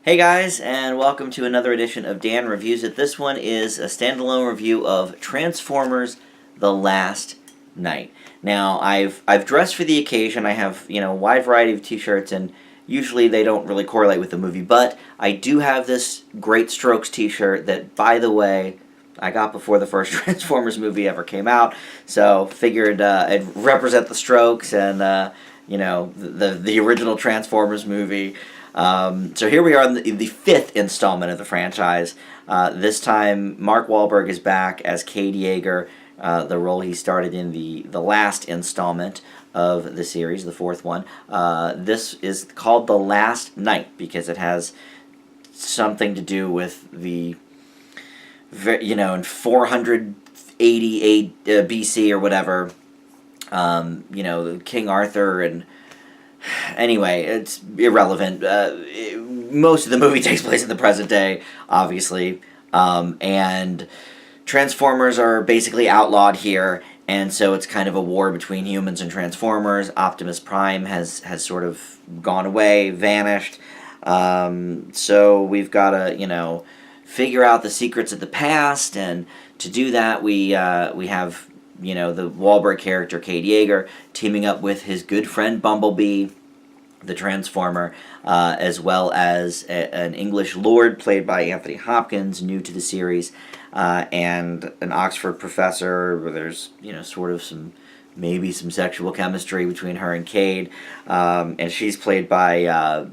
Hey guys, and welcome to another edition of Dan Reviews It. This one is a standalone review of Transformers: The Last Knight. Now, I've dressed for the occasion. I have, a wide variety of t-shirts, and usually they don't really correlate with the movie, but I do have this Great Strokes t-shirt that, by the way, I got before the first Transformers movie ever came out, so figured I'd represent the Strokes and, the original Transformers movie. So here we are in the fifth installment of the franchise. This time, Mark Wahlberg is back as Cade Yeager, the role he started in the last installment of the series, the fourth one. This is called The Last Knight because it has something to do with in 488 BC or whatever, King Arthur and... Anyway, it's irrelevant. Most of the movie takes place in the present day, obviously, and Transformers are basically outlawed here, and so it's kind of a war between humans and Transformers. Optimus Prime has sort of gone away, vanished, so we've got to, figure out the secrets of the past, and to do that, we have... the Wahlberg character, Cade Yeager, teaming up with his good friend Bumblebee, the Transformer, as well as an English lord played by Anthony Hopkins, new to the series, and an Oxford professor where there's, sort of maybe some sexual chemistry between her and Cade, and she's played by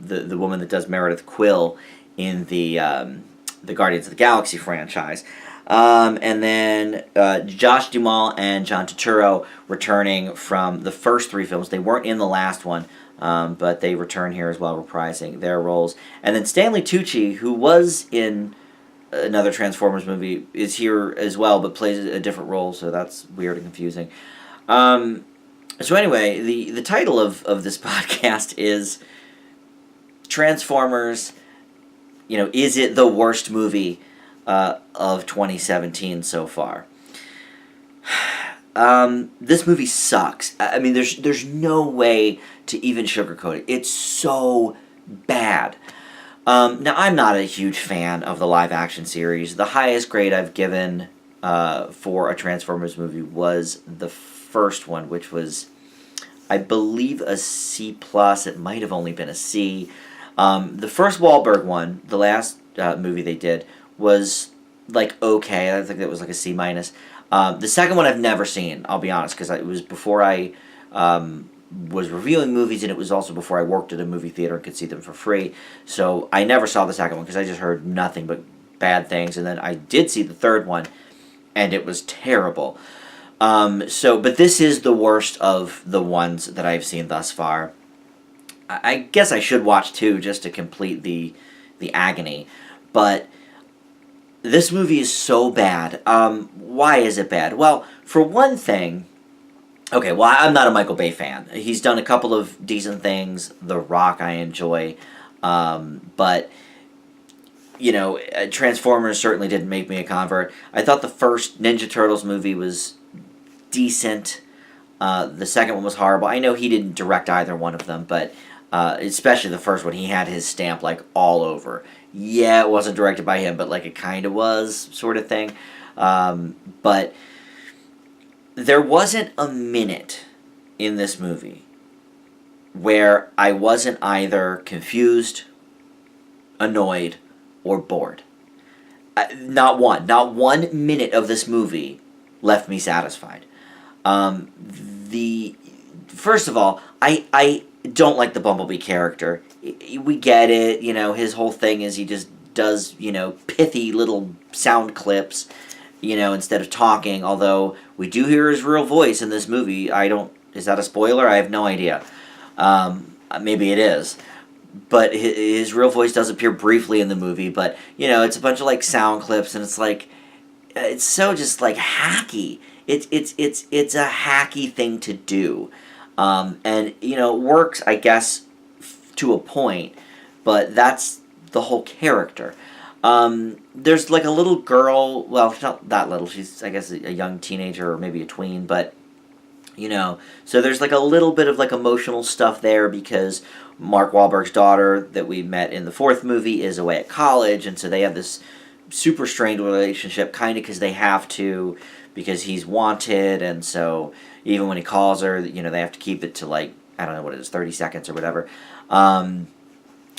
the woman that does Meredith Quill in the Guardians of the Galaxy franchise. And then Josh Duhamel and John Turturro returning from the first three films. They weren't in the last one, but they return here as well, reprising their roles. And then Stanley Tucci, who was in another Transformers movie, is here as well, but plays a different role, so that's weird and confusing. So anyway, the title of this podcast is Transformers, is it the worst movie of 2017 so far? This movie sucks. I mean, there's no way to even sugarcoat it. It's so bad. Now, I'm not a huge fan of the live-action series. The highest grade I've given for a Transformers movie was the first one, which was, I believe, a C+. It might have only been a C. The first Wahlberg one, the last movie they did, was okay. I think that was a C-. The second one I've never seen, I'll be honest, because it was before I was reviewing movies, and it was also before I worked at a movie theater and could see them for free. So I never saw the second one because I just heard nothing but bad things. And then I did see the third one, and it was terrible. But this is the worst of the ones that I've seen thus far. I guess I should watch two just to complete the agony, but this movie is so bad. Why is it bad? Well, for one thing, I'm not a Michael Bay fan. He's done a couple of decent things. The Rock I enjoy, but Transformers certainly didn't make me a convert. I thought the first Ninja Turtles movie was decent. The second one was horrible. I know he didn't direct either one of them, but especially the first one, he had his stamp all over. Yeah, it wasn't directed by him, but it kind of was, sort of thing. But there wasn't a minute in this movie where I wasn't either confused, annoyed, or bored. Not one minute of this movie left me satisfied. First of all, I don't like the Bumblebee character. We get it, his whole thing is he just does, pithy little sound clips, instead of talking, although we do hear his real voice in this movie. Is that a spoiler? I have no idea. Maybe it is. But his real voice does appear briefly in the movie, but, it's a bunch of, sound clips, and it's it's so just, hacky. It's a hacky thing to do. And, works, I guess, to a point, but that's the whole character. There's a little girl, well, she's not that little, she's, I guess, a young teenager or maybe a tween, but You know, so there's like a little bit of like emotional stuff there because Mark Wahlberg's daughter that we met in the fourth movie is away at college, and so they have this super strained relationship, kind of because they have to, because he's wanted, and so even when he calls her, you know, they have to keep it to like, I don't know what it is, 30 seconds or whatever.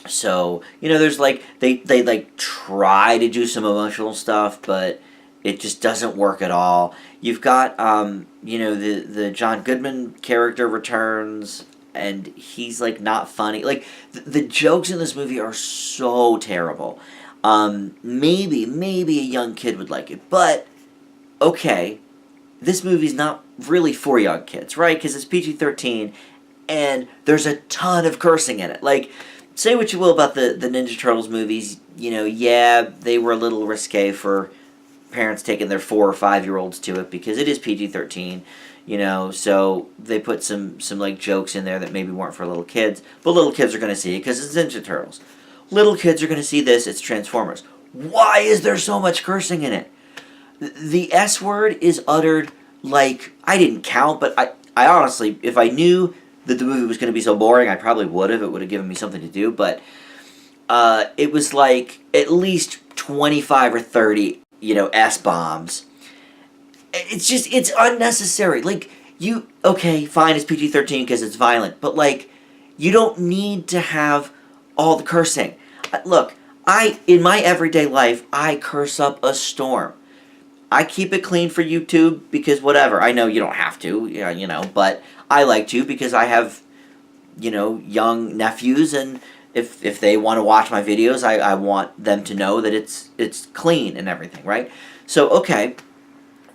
So, you know, there's like, they like try to do some emotional stuff, but it just doesn't work at all. You've got, you know, the John Goodman character returns, and he's like not funny. Like the jokes in this movie are so terrible. Maybe a young kid would like it, but okay, this movie's not really for young kids, right? Because it's PG-13, and there's a ton of cursing in it. Like, say what you will about the Ninja Turtles movies, you know, yeah, they were a little risque for parents taking their 4 or 5-year-olds to it because it is PG-13, you know, so they put some like jokes in there that maybe weren't for little kids, but little kids are going to see it because it's Ninja Turtles. Little kids are going to see this, it's Transformers. Why is there so much cursing in it? The S word is uttered like, I didn't count, but I honestly, if I knew that the movie was going to be so boring, I probably would have. It would have given me something to do, but it was like at least 25 or 30, you know, S-bombs. It's just, it's unnecessary. Like, okay, fine, it's PG-13 because it's violent, but like, you don't need to have all the cursing. Look, in my everyday life, I curse up a storm. I keep it clean for YouTube because whatever. I know you don't have to, you know, but I like to because I have, you know, young nephews, and if they want to watch my videos, I want them to know that it's clean and everything, right? So, okay,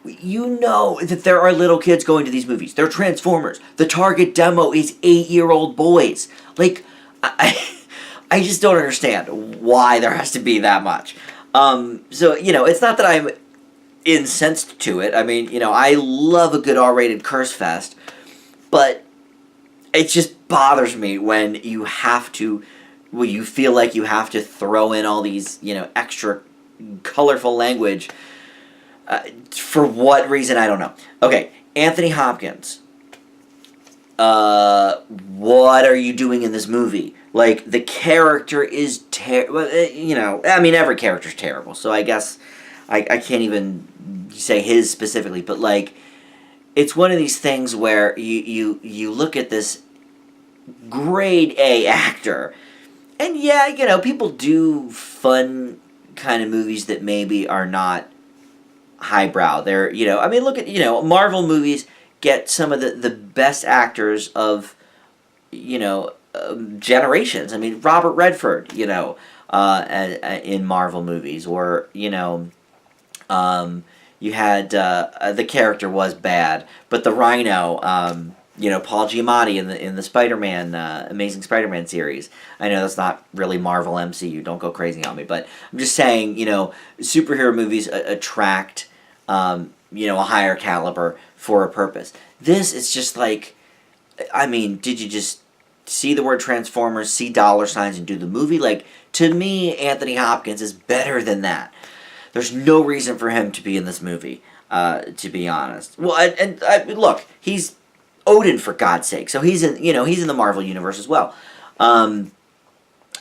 you know that there are little kids going to these movies. They're Transformers. The target demo is 8-year-old boys. Like, I just don't understand why there has to be that much. So, you know, it's not that I'm incensed to it. I mean, you know, I love a good R-rated curse fest, but it just bothers me when you have to, when you feel like you have to throw in all these, you know, extra colorful language. For what reason, I don't know. Okay, Anthony Hopkins. What are you doing in this movie? Like, the character is you know, I mean, every character's terrible, so I guess I can't even say his specifically, but like, it's one of these things where you look at this grade A actor, and yeah, you know, people do fun kind of movies that maybe are not highbrow. They're, you know, I mean, look at, you know, Marvel movies get some of the best actors of, you know, generations. I mean, Robert Redford, you know, in Marvel movies, or, you know, you had, the character was bad, but the Rhino, you know, Paul Giamatti in the Spider-Man, Amazing Spider-Man series. I know that's not really Marvel MCU, don't go crazy on me, but I'm just saying, you know, superhero movies attract, you know, a higher caliber for a purpose. This is just like, I mean, did you just see the word Transformers, see dollar signs, and do the movie? Like, to me, Anthony Hopkins is better than that. There's no reason for him to be in this movie, to be honest. Well, and look, he's Odin, for God's sake. So he's in, you know, he's in the Marvel universe as well.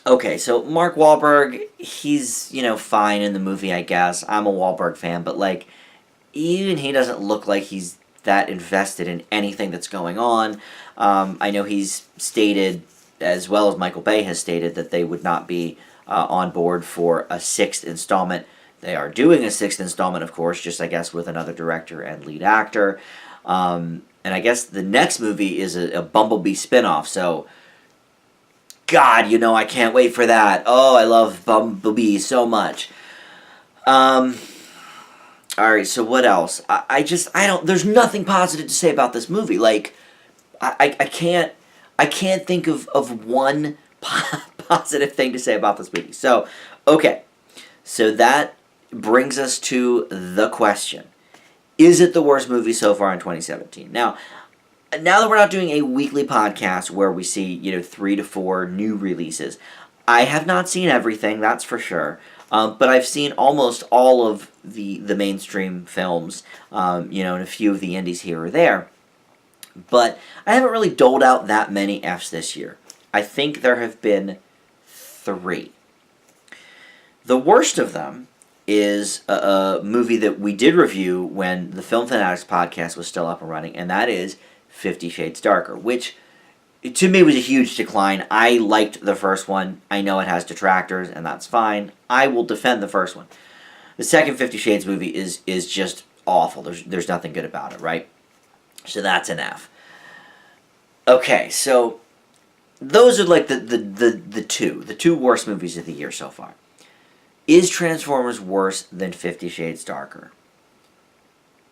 Okay, so Mark Wahlberg, he's, you know, fine in the movie, I guess. I'm a Wahlberg fan, but like, even he doesn't look like he's that invested in anything that's going on. I know he's stated, as well as Michael Bay has stated, that they would not be on board for a 6th installment. They are doing a 6th installment, of course, just I guess with another director and lead actor. And I guess the next movie is a Bumblebee spinoff, so God, you know, I can't wait for that. Oh, I love Bumblebee so much. Alright, so what else? I don't, there's nothing positive to say about this movie. Like, I can't think of one positive thing to say about this movie. So, okay. So that brings us to the question. Is it the worst movie so far in 2017? Now that we're not doing a weekly podcast where we see, you know, 3 to 4 new releases, I have not seen everything, that's for sure. But I've seen almost all of the mainstream films, you know, and a few of the indies here or there. But I haven't really doled out that many Fs this year. I think there have been 3. The worst of them is a movie that we did review when the Film Fanatics podcast was still up and running, and that is 50 Shades Darker, which to me was a huge decline. I liked the first one. I know it has detractors, and that's fine. I will defend the first one. The second 50 Shades movie is just awful. There's nothing good about it, right? So that's an F. Okay, so those are like the two worst movies of the year so far. Is Transformers worse than 50 Shades Darker?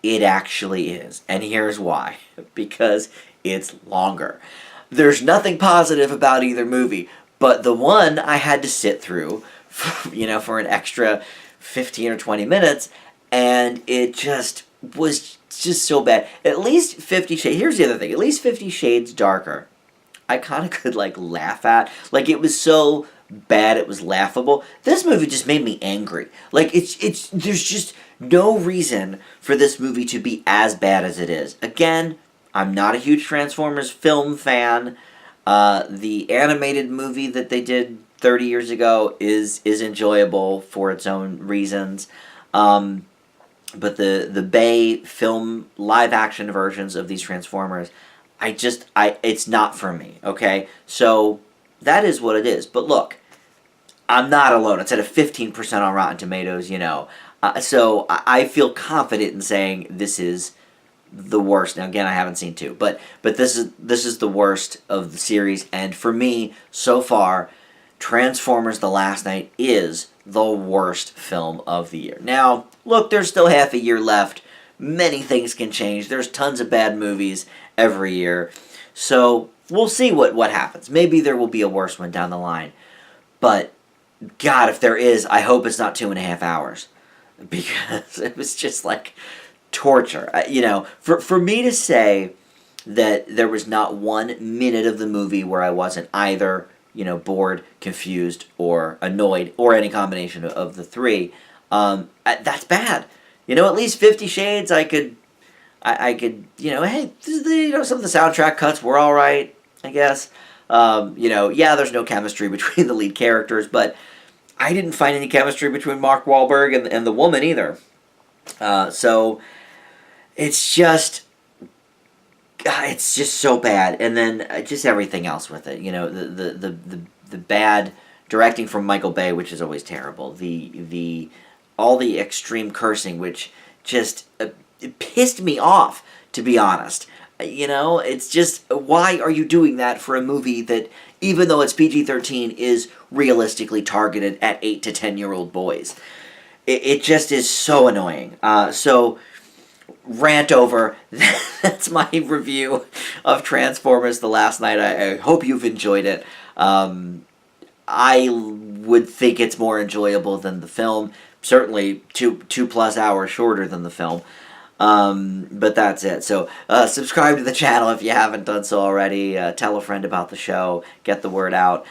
It actually is. And here's why. Because it's longer. There's nothing positive about either movie, but the one I had to sit through, for an extra 15 or 20 minutes, and it just was just so bad. At least 50 Shades... Here's the other thing. At least 50 Shades Darker, I kind of could, laugh at. It was so bad it was laughable. This movie just made me angry. There's just no reason for this movie to be as bad as it is. Again, I'm not a huge Transformers film fan. The animated movie that they did 30 years ago is enjoyable for its own reasons. But the Bay film live action versions of these Transformers, it's not for me, okay? So that is what it is. But look, I'm not alone. It's at a 15% on Rotten Tomatoes, so I feel confident in saying this is the worst. Now again, I haven't seen 2, but this is the worst of the series, and for me, so far, Transformers: The Last Knight is the worst film of the year. Now, look, there's still half a year left. Many things can change. There's tons of bad movies every year. So, we'll see what happens. Maybe there will be a worse one down the line. But, God, if there is, I hope it's not 2.5 hours. Because it was just torture. For me to say that there was not 1 minute of the movie where I wasn't either bored, confused, or annoyed, or any combination of the 3, that's bad. At least 50 Shades, I could, hey, some of the soundtrack cuts were all right, I guess. There's no chemistry between the lead characters, but I didn't find any chemistry between Mark Wahlberg and the woman either. So it's just so bad, and then just everything else with it. The bad directing from Michael Bay, which is always terrible. All the extreme cursing, which just it pissed me off, to be honest. It's just, why are you doing that for a movie that, even though it's PG-13, is realistically targeted at 8 to 10-year-old boys? It just is so annoying. So, rant over. That's my review of Transformers: The Last Knight. I hope you've enjoyed it. I would think it's more enjoyable than the film. Certainly 2+ hours shorter than the film. But that's it. So subscribe to the channel if you haven't done so already. Tell a friend about the show. Get the word out.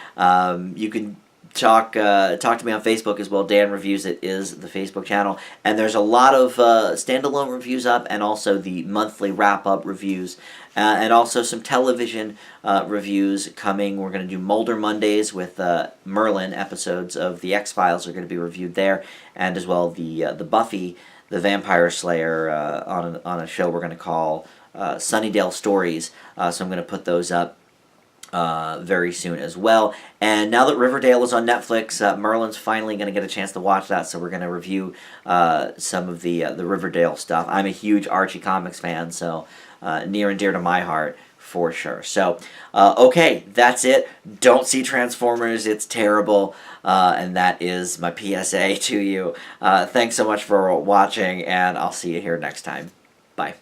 You can talk to me on Facebook as well. Dan Reviews It is the Facebook channel, and there's a lot of standalone reviews up, and also the monthly wrap-up reviews, and also some television reviews coming. We're going to do Mulder Mondays with Merlin. Episodes of The X-Files are going to be reviewed there, and as well the Buffy the Vampire Slayer on a show we're going to call Sunnydale Stories. So I'm going to put those up very soon as well. And now that Riverdale is on Netflix, Merlin's finally going to get a chance to watch that, so we're going to review some of the Riverdale stuff. I'm a huge Archie Comics fan, so near and dear to my heart, for sure. So, okay, that's it. Don't see Transformers. It's terrible. And that is my PSA to you. Thanks so much for watching, and I'll see you here next time. Bye.